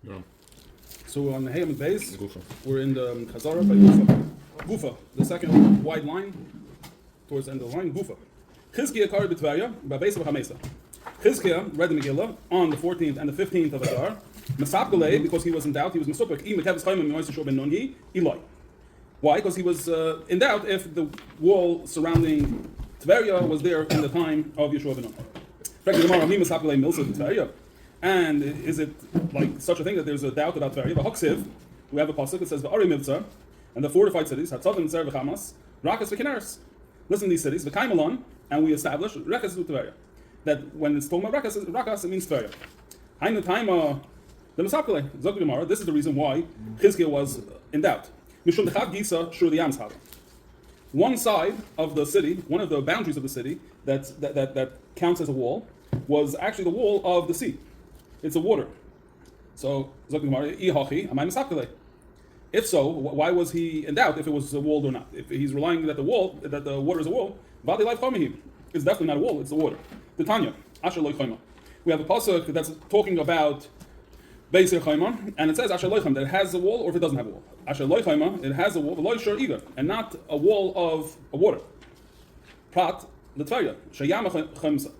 Yeah. So on the Hayam base, Gufa. we're in the chazara by Gufa. Gufa, the second wide line towards the end of the line. Gufa. Chizkiah Kari B'Tverya, B'Beis B'Chamesa. Chizkiah read the Megillah on the 14th and the 15th of Adar. Mesapgale, because he was in doubt, he was Mesupik. Why? Because he was in doubt if the wall surrounding Tveria was there in the time of Yeshua ben Nun. And is it like such a thing that there's a doubt about Tveria? V'hoksiv, we have a pasuk that says V'ari Mivtza, and the fortified cities, Hatzavim and Zer v'Chamas, Rakas v'Kineres. Listen to these cities, V'Kaimalon, and we establish Rekas v'Tveria. That when it's talking about Rakas, it means Tveria. Hainu Taima, the Mesapkele, Zok Gemara, this is the reason why Chizkiah was in doubt. Mishum Dechav Gisa Shur the Yamshara. One side of the city, one of the boundaries of the city that counts as a wall, was actually the wall of the sea. It's a water. So, if so, why was he in doubt if it was a wall or not? If he's relying that the water is a wall, it's definitely not a wall, it's the water. The Tanya, Asher Loy Chayma. We have a pasuk that's talking about Beis Chayma, and it says Asher Loy Chayma, that it has a wall or if it doesn't have a wall. Asher Loy Chayma, it has a wall, Loy Shur either, and not a wall of a water. Prat, the Tverya, Shayam Chayma.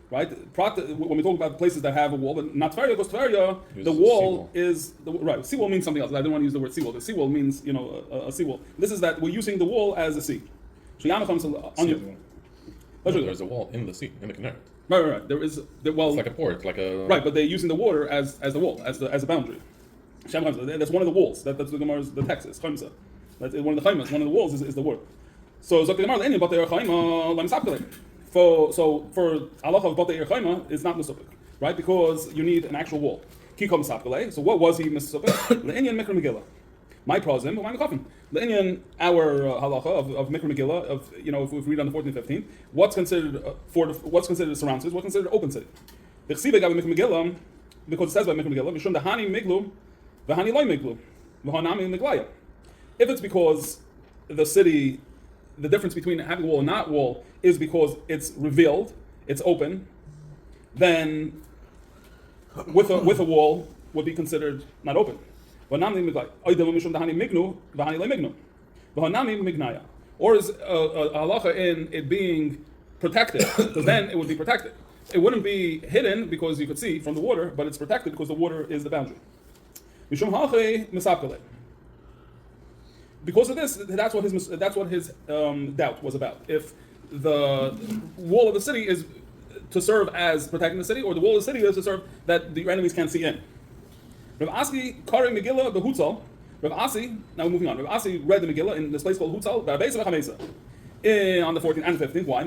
Right? When we talk about places that have a wall, but not Tveria, because Tveria, the wall is right. Seawall means something else. I don't want to use the word seawall. The seawall means a seawall. This is that we're using the wall as a sea. There's a wall in the sea, in the Kinneret. Right. There is well. It's like a port, like a right, but they're using the water as the wall, as a boundary. That's one of the walls. That's the Gemara's the text is Chayimsa. That's one of the Chayimahs. One of the walls is the word. So Zok Gemara the but they are Chayimah Lamsapkele. So for Allah of Batei Yerchaima, it's not Mesupik, right? Because you need an actual wall. Kikom Sapkele. So what was he Mesupik? Le'inyan Mikra Megila. My prosim, but my Mekafim. Le'inyan our halacha of Mikra Megillah, of if we read on the 14th, 15th, what's considered what's considered a surround city, what's considered an open city. The Chsive Gabi Mikra Megillah, because it says by Mikra Megillah, Mishum Dahani Miglu, V'hani Loy Miglu, V'hanami Miglaya. If it's because the city, the difference between having a wall and not wall is because it's revealed, it's open, then with a wall would be considered not open. Or is a halacha in it being protected, because then it would be protected. It wouldn't be hidden because you could see from the water, but it's protected because the water is the boundary. Because of this, that's what his doubt was about. If the wall of the city is to serve as protecting the city, or the wall of the city is to serve that the enemies can't see in. Rav Asi Kari Megillah beHutzal. Rav Asi. Now we're moving on. Rav Asi read the Megillah in this place called Hutzal on the 14th and the 15th. Why?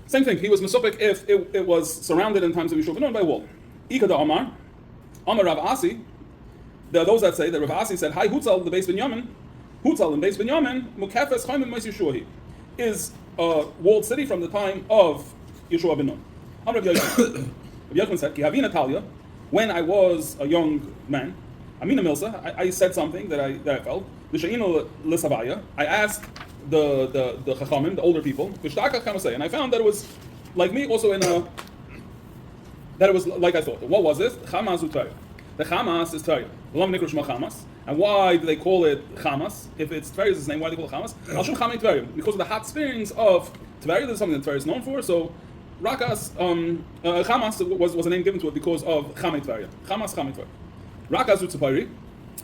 Same thing. He was Mesupik if it was surrounded in times of Yeshua ben Nun by a wall. Ikada Amar Rav Asi. There are those that say that Rav Asi said, "Hi Hutzal the Beis Binyamin, Hutzal and Beis Binyamin Mukafes Chaimim Ma'is Yeshua is a walled city from the time of Yeshua ben Nun." Rav Yochanan said, "Ki havina Talia, when I was a young man, Amina Milsa, I said something that I felt. L'sheinu l'savaya, I asked the Chachamim, the older people, and I found that it was like me, also that it was like I thought. What was this? Chamas u'Tveria. The Chamas is Tveria. And why do they call it Chamas? If it's Tveria's name, why do they call it Chamas? Al-Shem Chamei Tveria. Because of the hot springs of Tveria, there's something that Tveria is known for. So Rakas, Chamas was a name given to it because of Chamei Tveria. Chamas Chamei Tveria. Rakas Utzipari.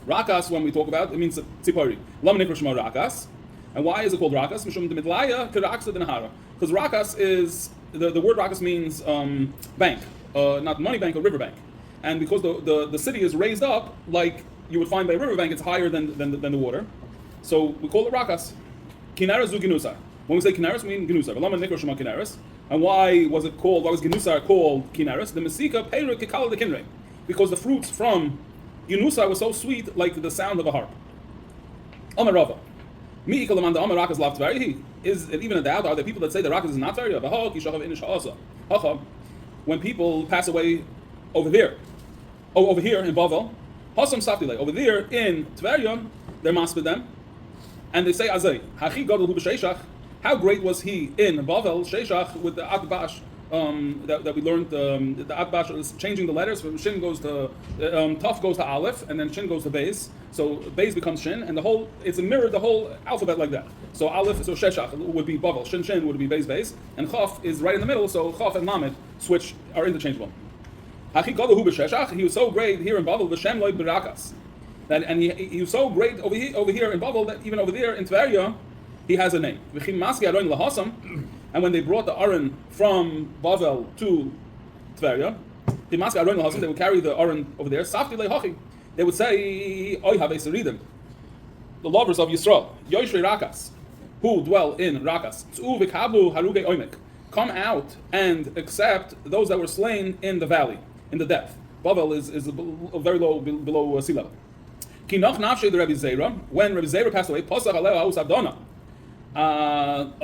Rakas, when we talk about, it means Tzipari. Lam Nikra Shema Rakas. And why is it called Rakas? Mishum de Midlaya Kiraksa de Nahara. Because Rakas is, the word Rakas means bank. Not money bank, or river bank. And because the city is raised up, like you would find by a riverbank, it's higher than the water. So we call it Rakas. Kineres zu Genusar. When we say Kineres, we mean Genusar. And why was Genusar called Kineres? The Mesika Peiru Kikala de Kinre. Because the fruits from Genusar were so sweet, like the sound of a harp. Amar Rava. Mi ikalamanda Amar Rakas lav Tveri. Is it even a doubt? Are there people that say the Rakas is not Tveri? When people pass away over here in Bavel, Hasam Safdile, over there in Tveria, they're maspid them, and they say Azay, Hachi Gadol Hu B'Sheishach, how great was he in Bavel, Sheishach, with the Akbash that we learned. The Atbash is changing the letters from Shin goes to Taf goes to Aleph, and then Shin goes to Beis. So Beis becomes Shin, and it's a mirror the whole alphabet like that. So Aleph, so Sheshach would be Bavel, Shin would be Beis, and Chaf is right in the middle. So Chaf and Lamed are interchangeable. He was so great here in Bavel, V'Shem loy berakas. And he was so great over here in Bavel that even over there in Tveria, he has a name. And when they brought the Aron from Bavel to Tveria, they would carry the Aron over there. They would say, the lovers of Yisrael, Yoshri Rakas, who dwell in Rakas, come out and accept those that were slain in the valley, in the depth. Bavel is very low, below sea level. When Rabbi Zera passed away, a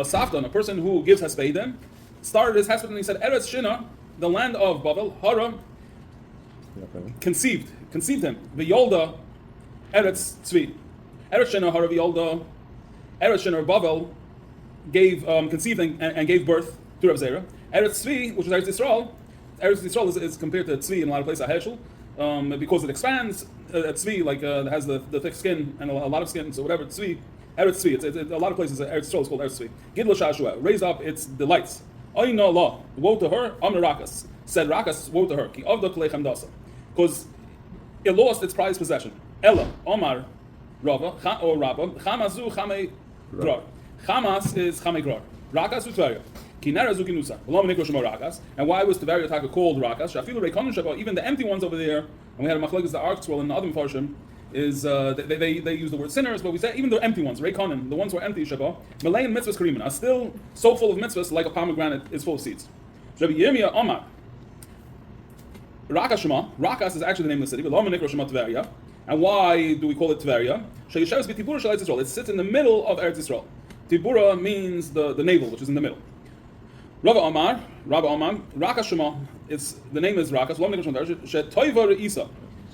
Safdan, a person who gives Hespedim, started his Hesped and he said, Eretz Shina, the land of Bavel, Hara, conceived him. V'yolda Eretz Tzvi. Eretz Shina, Hara V'yolda, Eretz Shina, Bavel, conceived and gave birth to Rabbi Zera. Eretz Tzvi, which is Eretz Yisrael is compared to Tzvi in a lot of places, Herschel, because it expands. Tzvi, has the thick skin and a lot of skin, so whatever, Tzvi, Eretz Tzvi, it's a lot of places, Eretz Yisrael is called Eretz Tzvi. Gidla Shashua, raised up its delights. Oina Allah, woe to her, Amr Rakas, said Rakas, woe to her, Ki Avda Klechem Dasa, because it lost its prized possession. Ella, Omar, Rava, or Rabba, Chamazu Chame Grar. Chamas is Chame Grar. Rakas Utvaria. And why was Tveria Taka called Rakas? Even the empty ones over there, and we had a machlekes the Ark Scroll and the other Mefarshim, is they use the word sinners, but we say even the empty ones, Reikonim, the ones who are empty, Shabbat, Malay and mitzvahs Karimin, are still so full of mitzvahs like a pomegranate is full of seeds. Rabbi Yirmiyah Omar, Rakas is actually the name of the city, but Lama Nikro Shema Tveria. And why do we call it Tveria? It sits in the middle of Eretz Yisrael. Tibura means the navel, which is in the middle. Rabbi Omar, Rakas Shema, the name is Rakas,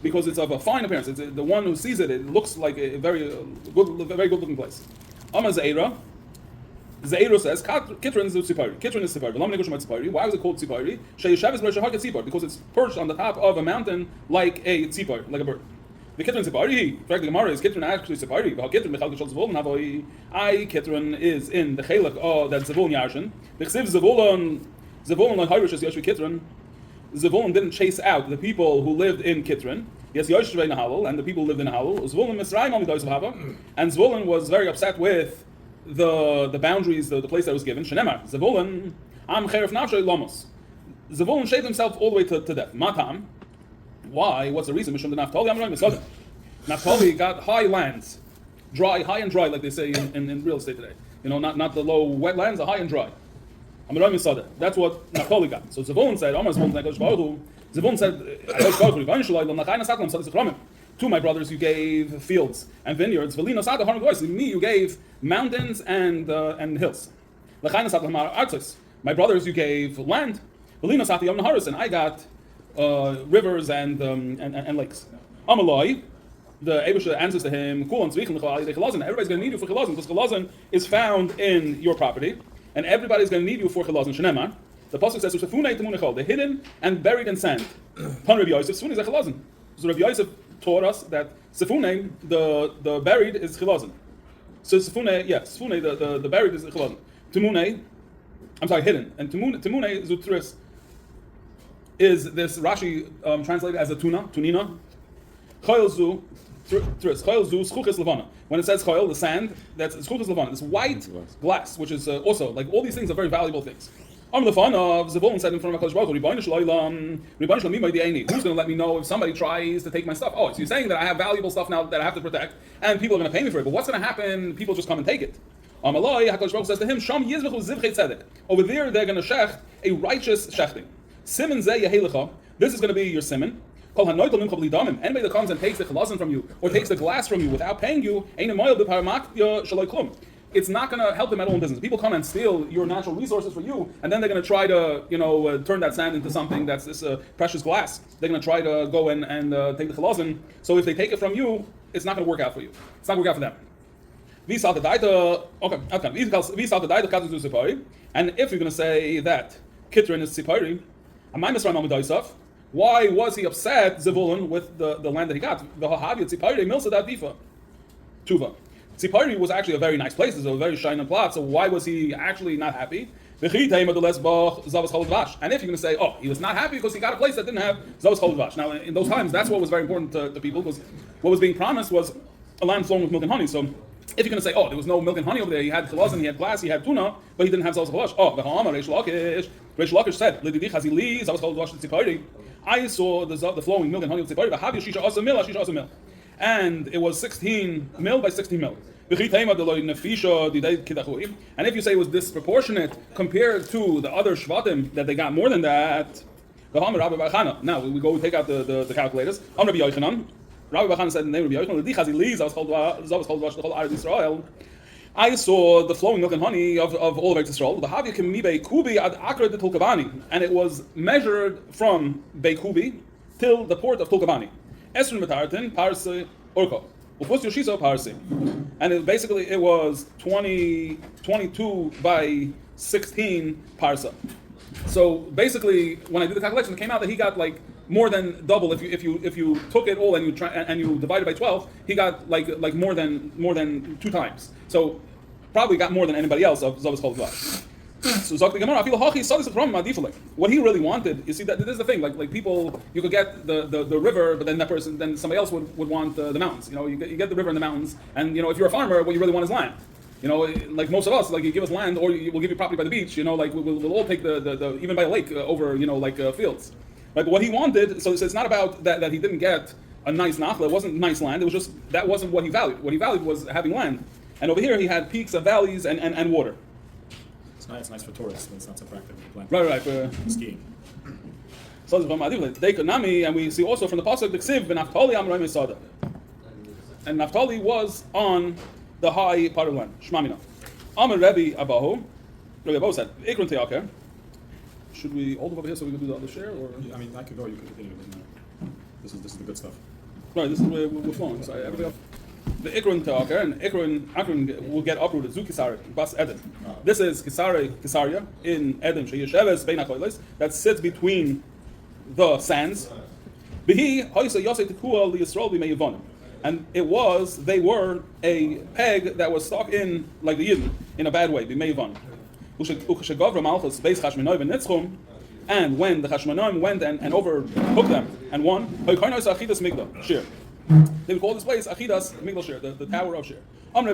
because it's of a fine appearance. It's the one who sees it looks like a very good looking place. Amar Zeira says, Kitron is Tzipari. Kitron is Tzipari. Why was it called Tzipari? Because it's perched on the top of a mountain like a tzipar, like a bird. The Kitron Tzipari, in fact, the Gemara is Kitron actually Tzipari. Kitron is in the Chelak that Zavulun Yarshin. The Chsiv Zavulun like Hirish is Yoshvi Kitron. Zavulun didn't chase out the people who lived in Kitron. Yes, Yoshvi Nahalul, and the people who lived in Nahalul. Zavulun Misraim Amidois Hava, and Zavulun was very upset with the boundaries, the place that was given. Shenemar Zavulun Am Cheref Nafshay Lamos. Zavulun shaved himself all the way to death. Matam. Why? What's the reason? Naphtali got high lands, high and dry, like they say in real estate today. Not the low wet lands, the high and dry. That's what Naphtali got. So Zavulun said, to my brothers you gave fields and vineyards. To me you gave mountains and hills. My brothers you gave land. And I got rivers and lakes. Amalai, the Abisha answers to him, everybody's going to need you for chilazon, because chilazon is found in your property, and everybody's going to need you for chilazon. Shenemar, the pasuk says, they're hidden and buried in sand. Tan Rabbi Yosef, Sefune is a chilazon. So Rabbi Yosef taught us that Sefune, the buried, is chilazon. So Sefune, the buried is chilazon. Hidden. And Tumune Zutris is this Rashi translated as a tunina. Chayil zu schuchis levana. When it says chayil, the sand, that's schuchis levana. This white glass, which is also, like, all these things are very valuable things. The fun of Zavulun said in front of HaKadosh Baruch Hu, who's going to let me know if somebody tries to take my stuff? Oh, so you're saying that I have valuable stuff now that I have to protect, and people are going to pay me for it. But what's going to happen? People just come and take it. HaKadosh Baruch Hu says to him, Sham yizvechu zivchei tzedek. Over there, they're going to shecht a righteous shechting. Simen zeh yehelecha. This is going to be your simen. Anybody that comes and takes the chilazon from you or takes the glass from you without paying you, it's not going to help them at all in business. People come and steal your natural resources for you, and then they're going to try to, turn that sand into something that's this precious glass. They're going to try to go in and take the chilazon. So if they take it from you, it's not going to work out for you. It's not going to work out for them. And if you're going to say that Kitrin is Tzipori. Why was he upset, Zevulun, with the land that he got? The Hahavia Tzipori Milsa that Difa. Tuva. Tzipori was actually a very nice place. It's a very shining plot. So why was he actually not happy? And if you're going to say, oh, he was not happy because he got a place that didn't have Zavas Cholad Vash. Now, in those times, that's what was very important to people, because what was being promised was a land flowing with milk and honey. So if you're going to say, oh, there was no milk and honey over there, he had chilazim, he had glass, he had tuna, but he didn't have Zavas Cholad Vash. Oh, the Ha'amar, Reish Lakish said, Lididi Chazili, Zavas Cholad Vash Tzipori. I saw the flowing milk and honey of Tzipori, Shisha Asa Mil. And it was 16 mil by 16 mil. And if you say it was disproportionate compared to the other Shvatim that they got more than that, now we go take out the calculators. Rabbi Yochanan said in the name of Rabbi Yochanan, I saw the flowing milk and honey of all of Eretz Yisrael, and it was measured from Beikubi till the port of Tulkabani. Esrin Matartin, Parsi, Orko. And it was 22 by 16 parsa. So basically, when I did the calculation, it came out that he got like more than double. If you took it all and you divided by 12, he got like more than 2 times. So probably got more than anybody else of Zavas Cholad Vash. So Zok the Gemara, I feel Hachi saw this from Madifalik. What he really wanted, you see, that this is the thing. Like people, you could get the river, but then somebody else would want the mountains. You get the river and the mountains, and if you're a farmer, what you really want is land. Like most of us, like you give us land, or we'll give you property by the beach. Like we'll all take the even by a lake over fields. Right? But what he wanted, so it's not about that he didn't get a nice nachla. It wasn't nice land. It was just that wasn't what he valued. What he valued was having land. And over here he had peaks and valleys and water. It's nice for tourists, but it's not so practical. Right. For skiing. So and we see also from the pasuk the Ksiv Naftali Amrei Mesada. And Naphtali was on the high part of the land. Shmamina. Amar Rebbe Abahu. Rebbe Abahu said, Ikron Teaker. Should we hold them over here so we can do the other share? Or I could go. You could continue. This is the good stuff. Right. This is where we're flowing. Sorry, everything else. The Ikron Teaker, and Ikron will get uprooted. Zu Kisare, Bas Eden. This is Kisaria in Eden. Sheyesheves Bein HaKoiles, that sits between the sands. Bihi Hoysa Yosei Tekua LiYisrael B'mei Yevonim. And they were a peg that was stuck in, like the Yidden, in a bad way, B'mei Yevonim. U'keshegavra Malchus Beis Chashmonai V'Nitzchum, and when the Chashmonaim went and overtook them and won, Hoykoinos Achidas Migdal, Shir. They would call this place Achidas Migdal Shir, the Tower of Shir. What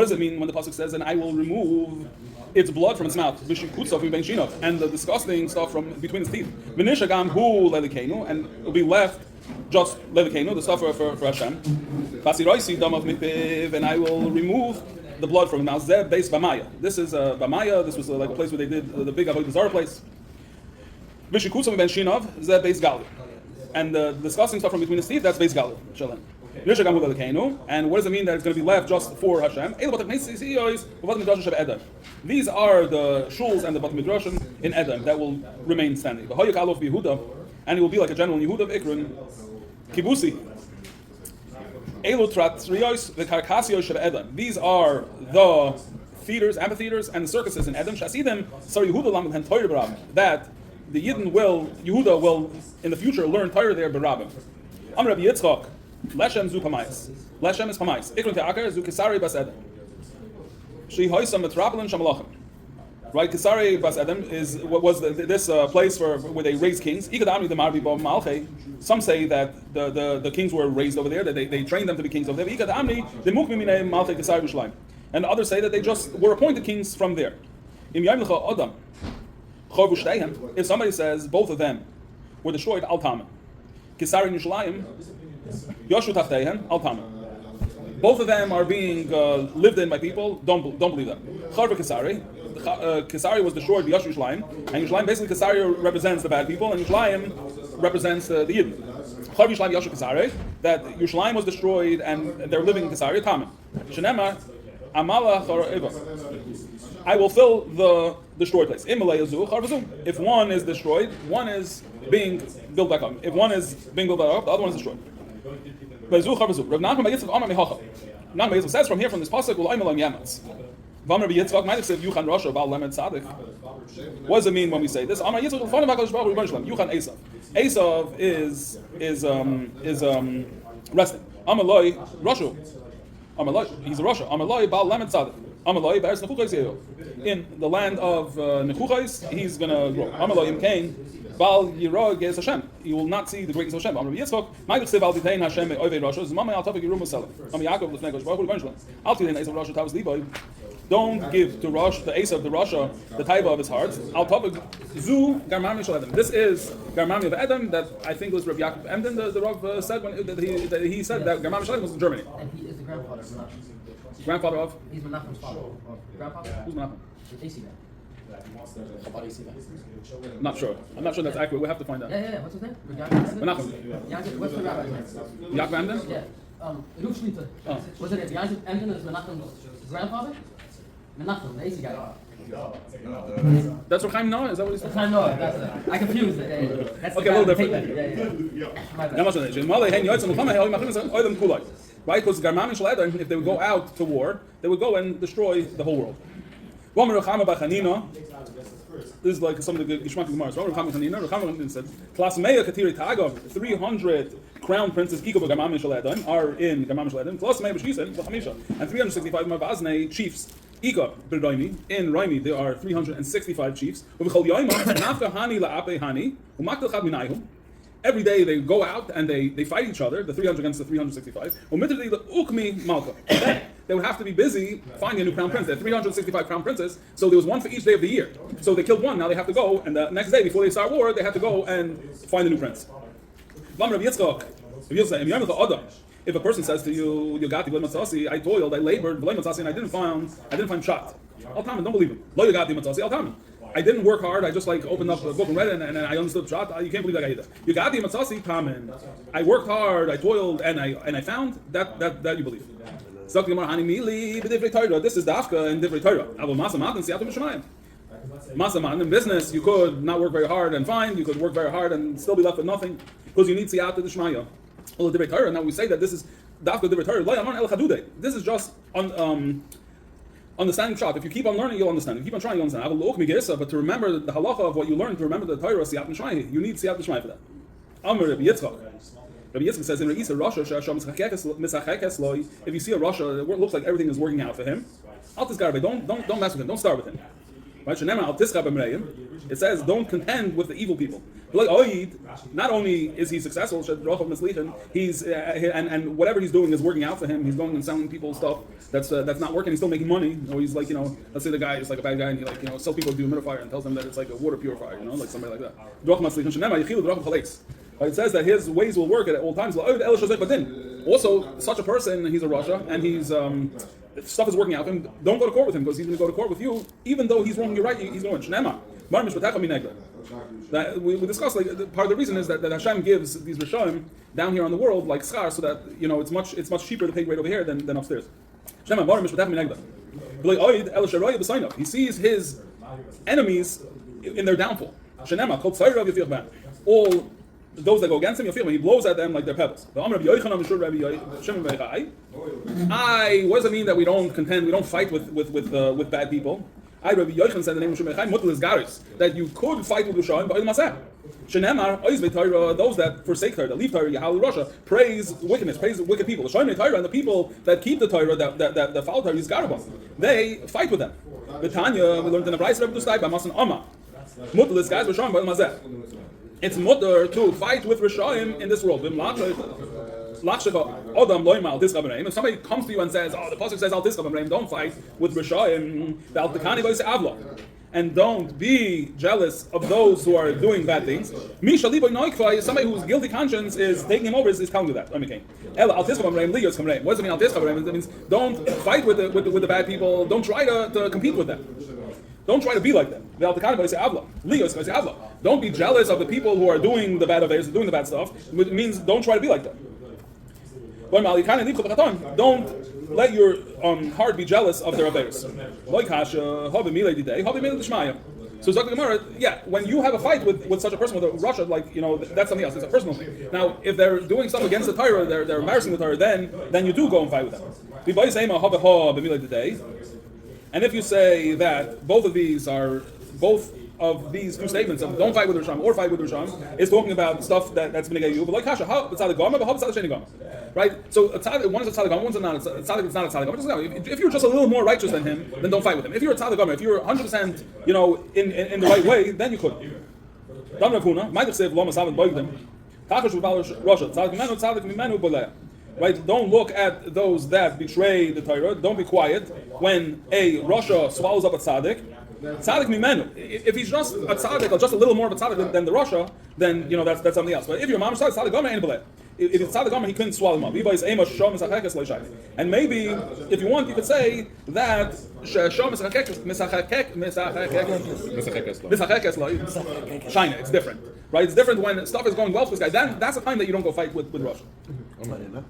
does it mean when the pasuk says, "And I will remove its blood from its mouth," and the disgusting stuff from between its teeth, and it will be left just levikenu, the stuff for Hashem. And I will remove the blood from the mouth. This is Bamaya. This was like a place where they did the big Avodah Zarah place. And the disgusting stuff from between his teeth, that's Beis Galu. And what does it mean that it's going to be left just for Hashem? These are the shuls and the Bat Midrashim in Edom that will remain standing. And it will be like a general in Yehuda of Ikron, Kibusi. These are the theaters, amphitheaters, and the circuses in Edom. That the Yehuda will in the future learn Torah there berabim. Am Rabbi Yitzchak, Leshem zu pamayis. Leshem is pamayis. Ikron te'akar zu Kisari bas Edom. She hoysam metrapolim shamalachim. Right, Kisari bas Edom was this place where they raised kings. Some say that the kings were raised over there, that they trained them to be kings over there. And others say that they just were appointed kings from there. If somebody says both of them were destroyed, al tamim. Kisari and Yerushalayim, Yoshu tachteihem, al tamim. Both of them are being lived in by people. Don't believe them. Charva Kisari. Kisari was destroyed by Yerushalayim, and Yerushalayim basically Kisari represents the bad people, and Yerushalayim represents the Yidden. Charva Yerushalayim Yoshu Kisari, that Yerushalayim was destroyed and they're living in Kisari. Tamim. Shenema Amala Eva. I will fill the destroyed place. If one is destroyed, one is being built back up. If one is being built back up, the other one is destroyed. Rav Nachman Yitzchak says from here, from this pasuk, Vamar b'Yitzchak might have said Yuchan Rasha Baal Lemed Tzaddik. What does it mean when we say this? Amar Yitzchak l'fanav HaKadosh Baruch Hu Rebbeinu Shalom. Yuchan Esav. Esav is resting. Amaloi Rasha. Amaloi, he's a Rasha. Amaloi Baal Lemed Tzaddik. Amaloi Be'eretz Nechuchos Yehu. In the land of Nechuchos, he's gonna grow. Amaloi Im Kain. Bal Yirah Ge'ez Hashem. You will not see the greatness of Hashem. Amar Yitzchak, Ma'ik Chsev Al Titein Hashem Oivei Rasha. Zmamei Al Tavik Yirum U'Selim. Amar Yaakov L'fnei Kodesh Baruch Hu Rebbeinu Shalom. Al Titein Esav Rasha Tavos Liboy. Don't give to Rosh, the Esav, the Rasha, the taiva of his heart. Al Tavik Zu Garmami Shel Edom. This is Garmami of Edom that I think was Rav Yaakov Emden, the Rav said when that he said that Garmami Shel Edom was in Germany. And he is the grandfather of Menachem. Grandfather of? He's Menachem's father. Grandfather? Who's Menachem? AC man. Not sure. I'm not sure that's accurate. We have to find out. Yeah. What's his name? Menachem. Yaakov, what's the rabbi's name? Yaakov Emden? Yeah. Ruf Shlita. Was it Yaakov Emden is Menachem's grandfather? Menachem, the AC guy. That's Rav Chaim Noah? Is that what he said? I know, that's it. I confused it. Yeah. That's Okay, a little different. My bad. Right, because Garmami Shel Edom, if they would go out to war, they would go and destroy the whole world. This is like some of the Gishmak Gemaras. Rechama said, "Klasmeya Katiri Tagav, 300 crown princes Iko Garmami Shel Edom are in Garmami Shel Edom. Klasmeya B'Shisen L'Chamisha, and 365 Mavazne chiefs Iko B'Roimi. In Roimi there are 365 chiefs. U'V'Chol Yoyma Nafka Hani LaApe Hani U'Maktel Chad Minayhum. Every day they go out and they fight each other, the 300 against the 365. They would have to be busy finding a new crown prince. There are 365 crown princes, so there was one for each day of the year. So they killed one, now they have to go, and the next day, before they start war, they have to go and find a new prince. If a person says to you, I toiled, I labored, and I didn't find shot. Don't believe him. I didn't work hard. I just opened up a book and read it, and I understood shot. You can't believe that guy either. You got the matzasi tamen. I worked hard. I toiled, and I found that you believe. This is dafka in divrei Torah. Masaman in business, you could not work very hard and find. You could work very hard and still be left with nothing because you need siyata d'shmaya. Well, divrei Torah. Now we say that this is dafka divrei Torah. This is just on. Understanding shot. If you keep on learning, you'll understand. If you keep on trying, you'll understand. But to remember the halacha of what you learned, to remember the Torah, siyat n'shmai, you need siyat n'shmai for that. Amar Rabbi Yitzchak. Rabbi Yitzchak says in Re'isa Rasha, if you see a Rasha, it looks like everything is working out for him. Don't mess with him. Don't start with him. Right? It says, don't contend with the evil people. Not only is he successful, he's and whatever he's doing is working out for him. He's going and selling people stuff that's not working. He's still making money. Or he's let's say the guy is like a bad guy and he sells people a dehumidifier and tells them that it's like a water purifier, like somebody like that. It says that his ways will work at all times. Also, such a person, he's a Rasha, and he's if stuff is working out for him, don't go to court with him because he's going to go to court with you, even though he's wrong, you're right, he's going. That we discussed, part of the reason is that Hashem gives these Rishonim down here on the world like schar, so that it's much cheaper to pay right over here than upstairs. He sees his enemies in their downfall. All those that go against him, he blows at them like they're pebbles. What does it mean that we don't contend, we don't fight with bad people? Rabbi Yochanan said in the name of Shemechai, that you could fight with Rishonim, but those that forsake Torah, that leave Torah, Yahal Rasha, praise wickedness, praise wicked people. The Shomrei Torah and the people that keep the Torah, that follow Torah, they fight with them. The Tanya, we learned in the Bryce Rebbe Dustai by Masan Amma. Mutlis guys, Rishonim, but it's mutter to fight with Rishonim in this world. If somebody comes to you and says, the pasuk says, don't fight with Rishonim, and don't be jealous of those who are doing bad things. Somebody whose guilty conscience is taking him over is telling you that. What does it mean? It means don't fight with the bad people. Don't try to compete with them. Don't try to be like them. Don't be jealous of the people who are doing the bad affairs, doing the bad stuff. It means don't try to be like them. Don't let your heart be jealous of their affairs. So Dr. Gemara, when you have a fight with such a person, with a Russia, that's something else. It's a personal thing. Now, if they're doing stuff against the Torah, they're embarrassing the Torah, then you do go and fight with them. And if you say that both of these two statements of don't fight with Risham or fight with Risham is talking about stuff that's b'negei you, but like Kasha, how it's tzaddik gama, but how it's tzaddik sheni gama, right? So one is a tzaddik gama, one's not. It's not a tzaddik gama. If you're just a little more righteous than him, then don't fight with him. If you're a tzaddik gama, if you're 100%, in the right way, then you could. Dan Rav Huna, might have said lo masavet boigdim, kachash v'bal Rasha, tzaddik mimenu boleh. Right? Don't look at those that betray the Torah. Don't be quiet when a Rasha swallows up a tzaddik. Tzaddik mimenu. If he's just a tzaddik or just a little more of a tzaddik than the Rasha, then that's something else. But if you're mamash tzaddik gomer ain't belay. If it's tzaddik gomer, he couldn't swallow him up. And maybe, if you want, you could say that China. It's different, right? It's different when stuff is going well for this guy. Then that's the time that you don't go fight with Russia.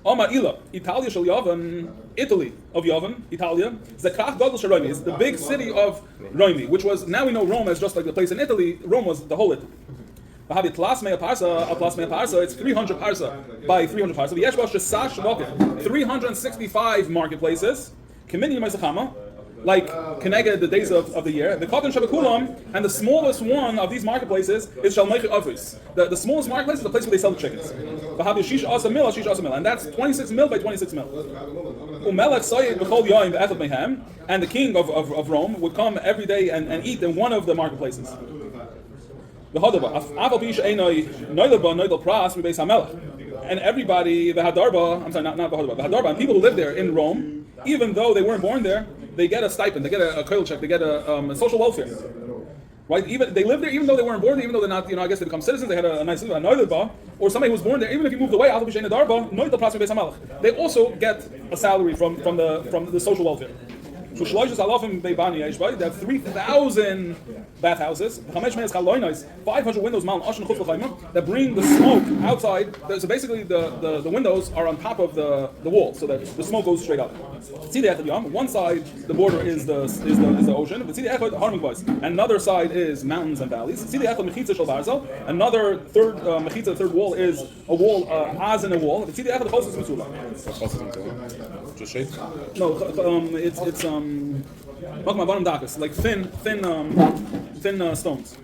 Omar Ila, Italia shel Yavan, Italy of Yavan, Italia. Zekrach Gadol shel Romi is the big city of Romi, which was, now we know Rome as just like the place in Italy. Rome was the whole Italy. It's 300 parsa by 300 parsa. 365 marketplaces. Like Keneged the days of the year. The Katan Shabakulam, and the smallest one of these marketplaces is Shalmeichi Office. The smallest marketplace is the place where they sell the chickens. And that's 26 mil by 26 mil. And the king of Rome would come every day and eat in one of the marketplaces. And everybody, the Hadarba, I'm sorry, not the Hadarba, the Hadarba, and people who live there in Rome, even though they weren't born there, they get a stipend, they get a koil check, they get a social welfare. Right? Even they live there, even though they weren't born there, even though they're not, I guess they become citizens, they had a nice or somebody who was born there, even if he moved away, they also get a salary from the social welfare. So they have 3,000 bathhouses, 500 windows that bring the smoke outside. So basically the windows are on top of the wall, so that the smoke goes straight up. One side, the border is the ocean, and another side is mountains and valleys. Another third wall is a wall, as in a wall. Just shape? No, it's like thin stones.